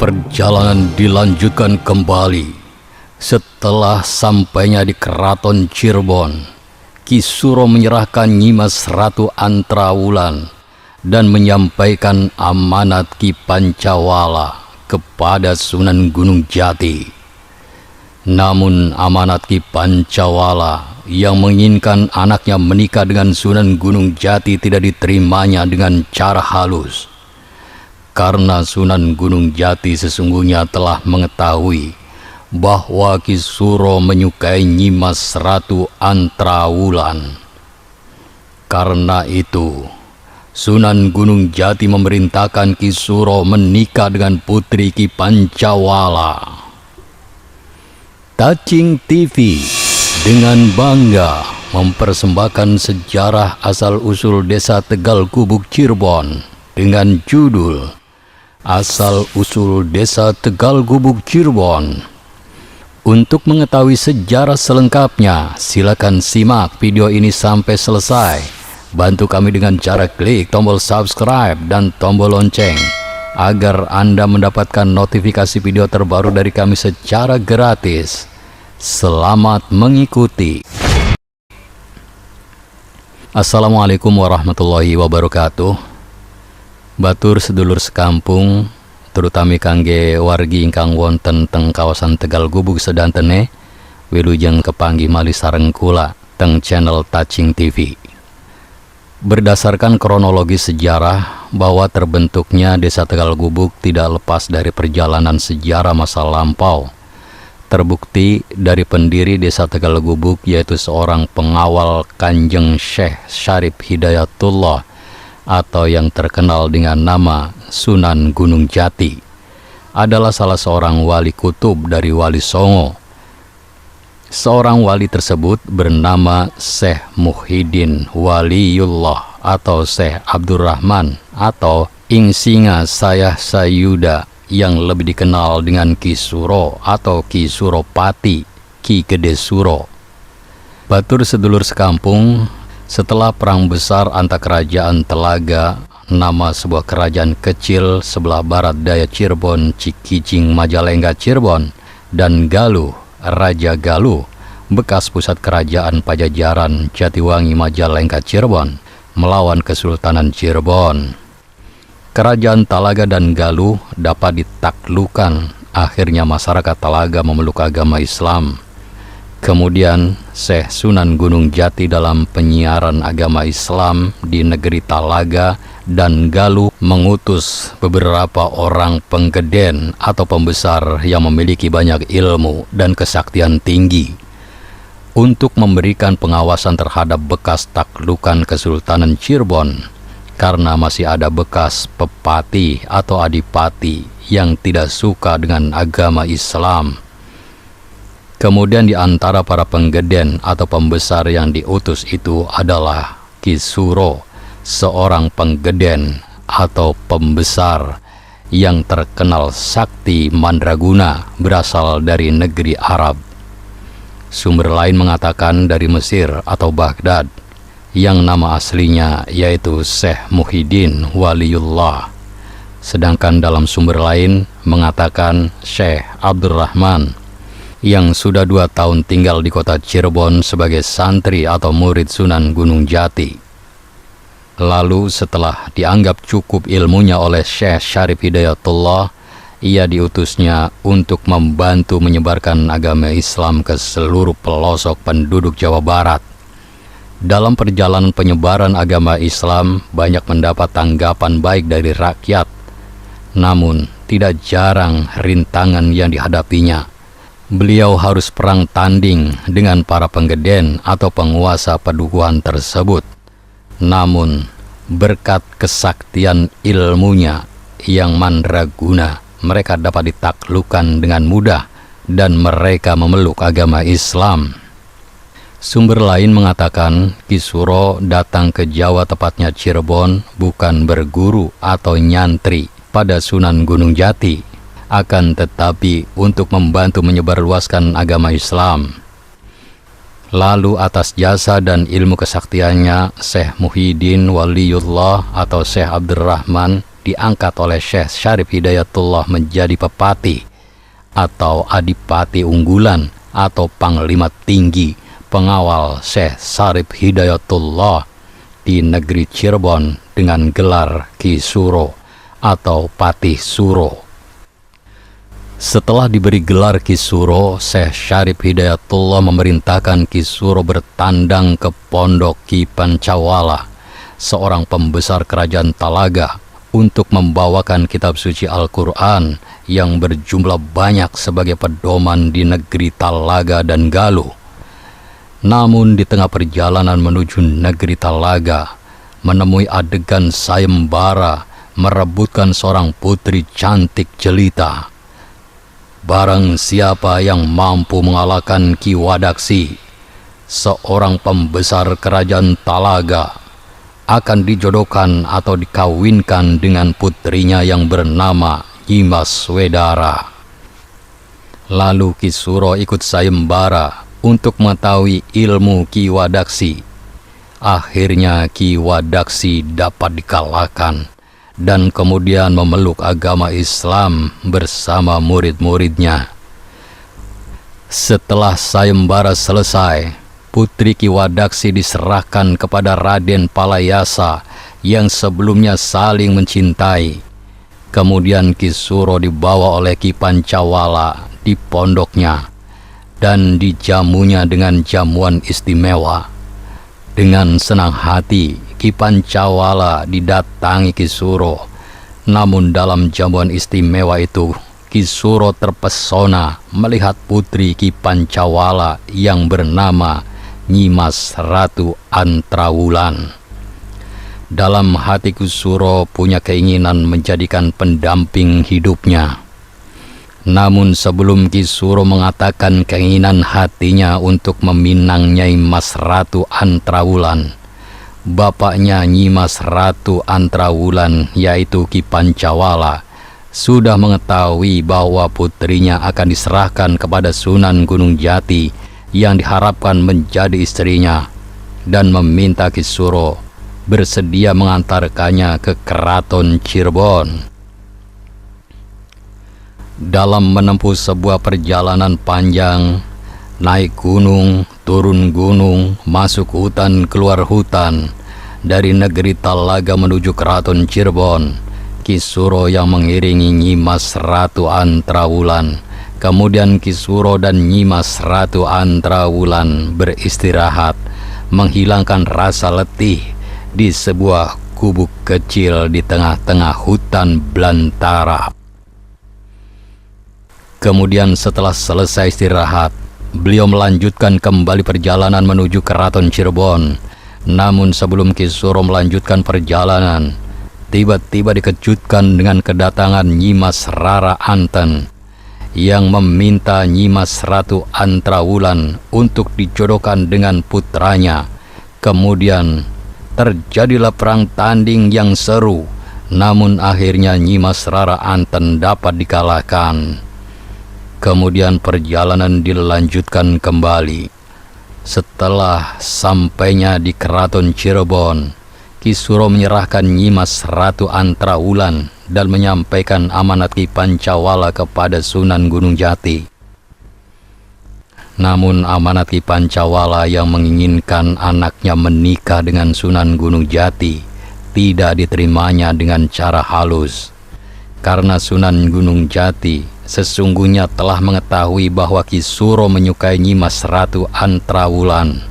Perjalanan dilanjutkan kembali. Setelah sampainya di Keraton Cirebon, Ki Suro menyerahkan Nyimas Ratu Antrawulan dan menyampaikan amanat Ki Pancawala kepada Sunan Gunung Jati. Namun amanat Ki Pancawala yang menginginkan anaknya menikah dengan Sunan Gunung Jati tidak diterimanya dengan cara halus. Karena Sunan Gunung Jati sesungguhnya telah mengetahui bahwa Ki Suro menyukai Nyimas Ratu Antrawulan. Karena itu, Sunan Gunung Jati memerintahkan Ki Suro menikah dengan putri Ki Pancawala. Tacing TV dengan bangga mempersembahkan sejarah asal-usul Desa Tegal Gubuk Cirebon dengan judul Asal-usul Desa Tegal Gubuk Cirebon. Untuk mengetahui sejarah selengkapnya, silakan simak video ini sampai selesai. Bantu kami dengan cara klik tombol subscribe dan tombol lonceng agar Anda mendapatkan notifikasi video terbaru dari kami secara gratis. Selamat mengikuti. Assalamualaikum warahmatullahi wabarakatuh. Batur sedulur sekampung, terutami kangge wargi ingkang wonten teng kawasan Tegal Gubuk sedantene, wilujeng kepanggih malih sareng kula teng channel Tacing TV. Berdasarkan kronologi sejarah bahwa terbentuknya Desa Tegal Gubuk tidak lepas dari perjalanan sejarah masa lampau. Terbukti dari pendiri Desa Tegal Gubuk, yaitu seorang pengawal Kanjeng Syekh Syarif Hidayatullah atau yang terkenal dengan nama Sunan Gunung Jati, adalah salah seorang wali kutub dari Wali Songo. Seorang wali tersebut bernama Syekh Muhyiddin Waliullah atau Syekh Abdurrahman atau Ing Singa Sayah Sayuda, yang lebih dikenal dengan Ki Suro atau Ki Suropati, Ki Gede Suro. Batur sedulur sekampung, setelah perang besar antar kerajaan Telaga, nama sebuah kerajaan kecil sebelah barat daya Cirebon, Cikijing Majalengka Cirebon, dan Galuh, Raja Galuh, bekas pusat kerajaan Pajajaran Jatiwangi Majalengka Cirebon, melawan Kesultanan Cirebon. Kerajaan Talaga dan Galuh dapat ditaklukkan. Akhirnya masyarakat Talaga memeluk agama Islam. Kemudian Syekh Sunan Gunung Jati dalam penyiaran agama Islam di negeri Talaga dan Galuh mengutus beberapa orang penggeden atau pembesar yang memiliki banyak ilmu dan kesaktian tinggi untuk memberikan pengawasan terhadap bekas taklukan Kesultanan Cirebon, karena masih ada bekas pepati atau adipati yang tidak suka dengan agama Islam. Kemudian di antara para penggeden atau pembesar yang diutus itu adalah Ki Suro, seorang penggeden atau pembesar yang terkenal sakti mandraguna, berasal dari negeri Arab. Sumber lain mengatakan dari Mesir atau Baghdad, yang nama aslinya yaitu Syekh Muhyiddin Waliullah. Sedangkan dalam sumber lain mengatakan Syekh Abdurrahman, yang sudah 2 tahun tinggal di kota Cirebon sebagai santri atau murid Sunan Gunung Jati. Lalu setelah dianggap cukup ilmunya oleh Syekh Syarif Hidayatullah, ia diutusnya untuk membantu menyebarkan agama Islam ke seluruh pelosok penduduk Jawa Barat. Dalam perjalanan penyebaran agama Islam, banyak mendapat tanggapan baik dari rakyat. Namun, tidak jarang rintangan yang dihadapinya. Beliau harus perang tanding dengan para penggeden atau penguasa pedukuhan tersebut. Namun, berkat kesaktian ilmunya yang mandraguna, mereka dapat ditaklukkan dengan mudah dan mereka memeluk agama Islam. Sumber lain mengatakan Ki Suro datang ke Jawa, tepatnya Cirebon, bukan berguru atau nyantri pada Sunan Gunung Jati, akan tetapi untuk membantu menyebarluaskan agama Islam. Lalu atas jasa dan ilmu kesaktiannya, Syekh Muhyiddin Waliullah atau Syekh Abdurrahman diangkat oleh Syekh Syarif Hidayatullah menjadi pepati atau adipati unggulan atau panglima tinggi pengawal Syekh Syarif Hidayatullah di negeri Cirebon dengan gelar Ki Suro atau Patih Suro. Setelah diberi gelar Ki Suro, Syekh Syarif Hidayatullah memerintahkan Ki Suro bertandang ke pondok Ki Pancawala, seorang pembesar kerajaan Talaga, untuk membawakan kitab suci Al-Quran yang berjumlah banyak sebagai pedoman di negeri Talaga dan Galuh. Namun di tengah perjalanan menuju negeri Talaga, menemui adegan sayembara merebutkan seorang putri cantik jelita. Barang siapa yang mampu mengalahkan Ki Wadaksi, seorang pembesar kerajaan Talaga, akan dijodohkan atau dikawinkan dengan putrinya yang bernama Nyimas Wedara. Lalu Ki Suro ikut sayembara untuk mengetahui ilmu Ki Wadaksi. Akhirnya Ki Wadaksi dapat dikalahkan dan kemudian memeluk agama Islam bersama murid-muridnya. Setelah sayembara selesai, putri Ki Wadaksi diserahkan kepada Raden Palayasa yang sebelumnya saling mencintai. Kemudian Ki Suro dibawa oleh Ki Pancawala di pondoknya dan dijamunya dengan jamuan istimewa. Dengan senang hati Ki Pancawala didatangi Ki Suro. Namun dalam jamuan istimewa itu, Ki Suro terpesona melihat putri Ki Pancawala yang bernama Nyimas Ratu Antrawulan. Dalam hati Ki Suro punya keinginan menjadikan pendamping hidupnya. Namun sebelum Ki Suro mengatakan keinginan hatinya untuk meminang Nyai Mas Ratu Antrawulan, bapaknya Nyimas Ratu Antrawulan yaitu Ki Pancawala sudah mengetahui bahwa putrinya akan diserahkan kepada Sunan Gunung Jati yang diharapkan menjadi istrinya, dan meminta Ki Suro bersedia mengantarkannya ke Keraton Cirebon. Dalam menempuh sebuah perjalanan panjang, naik gunung, turun gunung, masuk hutan, keluar hutan, dari negeri Talaga menuju Keraton Cirebon, Ki Suro yang mengiringi Nyimas Ratu Antrawulan. Kemudian Ki Suro dan Nyimas Ratu Antrawulan beristirahat, menghilangkan rasa letih di sebuah gubuk kecil di tengah-tengah hutan belantara. Kemudian setelah selesai istirahat, beliau melanjutkan kembali perjalanan menuju Keraton Cirebon. Namun sebelum Ki Suro melanjutkan perjalanan, tiba-tiba dikejutkan dengan kedatangan Nyimas Rara Anten yang meminta Nyimas Ratu Antrawulan untuk dijodohkan dengan putranya. Kemudian terjadilah perang tanding yang seru, namun akhirnya Nyimas Rara Anten dapat dikalahkan. Kemudian perjalanan dilanjutkan kembali. Setelah sampainya di Keraton Cirebon, Ki Suro menyerahkan Nyimas Ratu Antrawulan dan menyampaikan amanat Ki Pancawala kepada Sunan Gunung Jati. Namun amanat Ki Pancawala yang menginginkan anaknya menikah dengan Sunan Gunung Jati tidak diterimanya dengan cara halus, karena Sunan Gunung Jati sesungguhnya telah mengetahui bahwa Ki Suro menyukai Nyimas Ratu Antrawulan.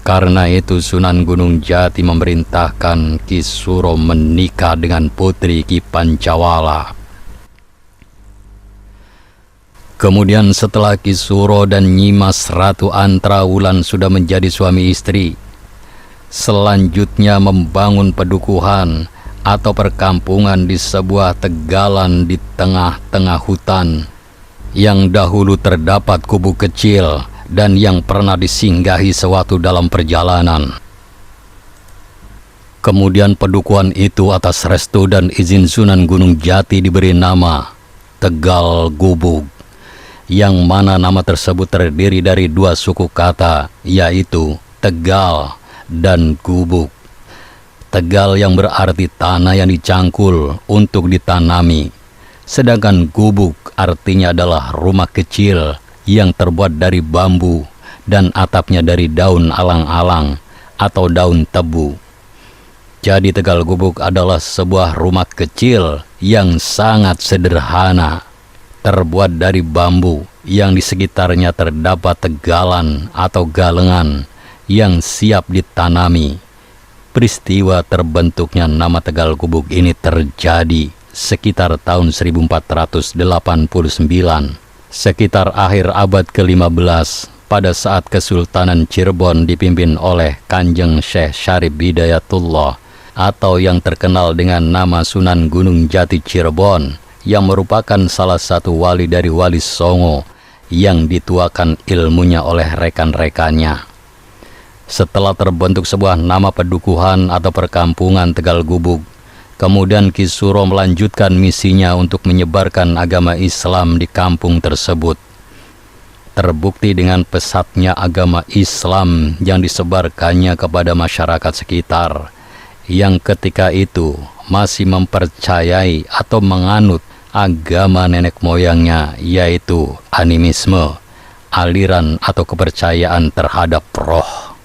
Karena itu Sunan Gunung Jati memerintahkan Ki Suro menikah dengan putri Ki Pancawala. Kemudian setelah Ki Suro dan Nyimas Ratu Antrawulan sudah menjadi suami istri, selanjutnya membangun pedukuhan atau perkampungan di sebuah tegalan di tengah-tengah hutan yang dahulu terdapat gubuk kecil dan yang pernah disinggahi sewaktu dalam perjalanan. Kemudian pedukuhan itu atas restu dan izin Sunan Gunung Jati diberi nama Tegal Gubuk, yang mana nama tersebut terdiri dari dua suku kata, yaitu Tegal dan Gubuk. Tegal yang berarti tanah yang dicangkul untuk ditanami. Sedangkan gubuk artinya adalah rumah kecil yang terbuat dari bambu dan atapnya dari daun alang-alang atau daun tebu. Jadi Tegal Gubuk adalah sebuah rumah kecil yang sangat sederhana, terbuat dari bambu yang di sekitarnya terdapat tegalan atau galengan yang siap ditanami. Peristiwa terbentuknya nama Tegal Gubuk ini terjadi sekitar tahun 1489, sekitar akhir abad ke-15, pada saat Kesultanan Cirebon dipimpin oleh Kanjeng Syekh Syarif Hidayatullah atau yang terkenal dengan nama Sunan Gunung Jati Cirebon, yang merupakan salah satu wali dari Wali Songo yang dituakan ilmunya oleh rekan-rekannya. Setelah terbentuk sebuah nama pedukuhan atau perkampungan Tegal Gubuk, kemudian Ki Suro melanjutkan misinya untuk menyebarkan agama Islam di kampung tersebut. Terbukti dengan pesatnya agama Islam yang disebarkannya kepada masyarakat sekitar, yang ketika itu masih mempercayai atau menganut agama nenek moyangnya, yaitu animisme, aliran atau kepercayaan terhadap roh,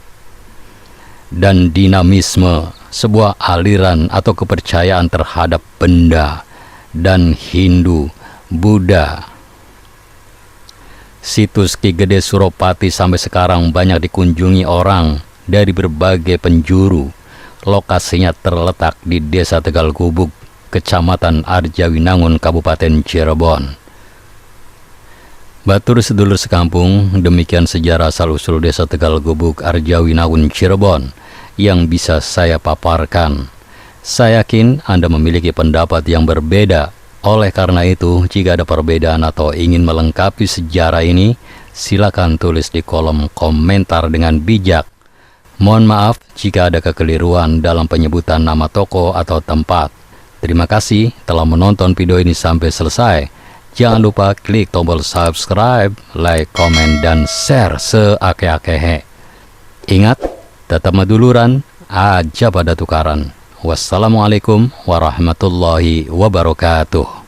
dan dinamisme, sebuah aliran atau kepercayaan terhadap benda, dan Hindu, Buddha. Situs Ki Gede Suropati sampai sekarang banyak dikunjungi orang dari berbagai penjuru. Lokasinya terletak di Desa Tegal Gubuk, Kecamatan Arjawinangun, Kabupaten Cirebon. Batur sedulur sekampung, demikian sejarah asal-usul Desa Tegal Gubuk, Arjawinangun, Cirebon yang bisa saya paparkan. Saya yakin Anda memiliki pendapat yang berbeda. Oleh karena itu, jika ada perbedaan atau ingin melengkapi sejarah ini, silakan tulis di kolom komentar dengan bijak. Mohon maaf jika ada kekeliruan dalam penyebutan nama toko atau tempat. Terima kasih telah menonton video ini sampai selesai. Jangan lupa klik tombol subscribe, like, komen, dan share seake-akehe. Ingat, tetap meduluran, aja pada tukaran. Wassalamualaikum warahmatullahi wabarakatuh.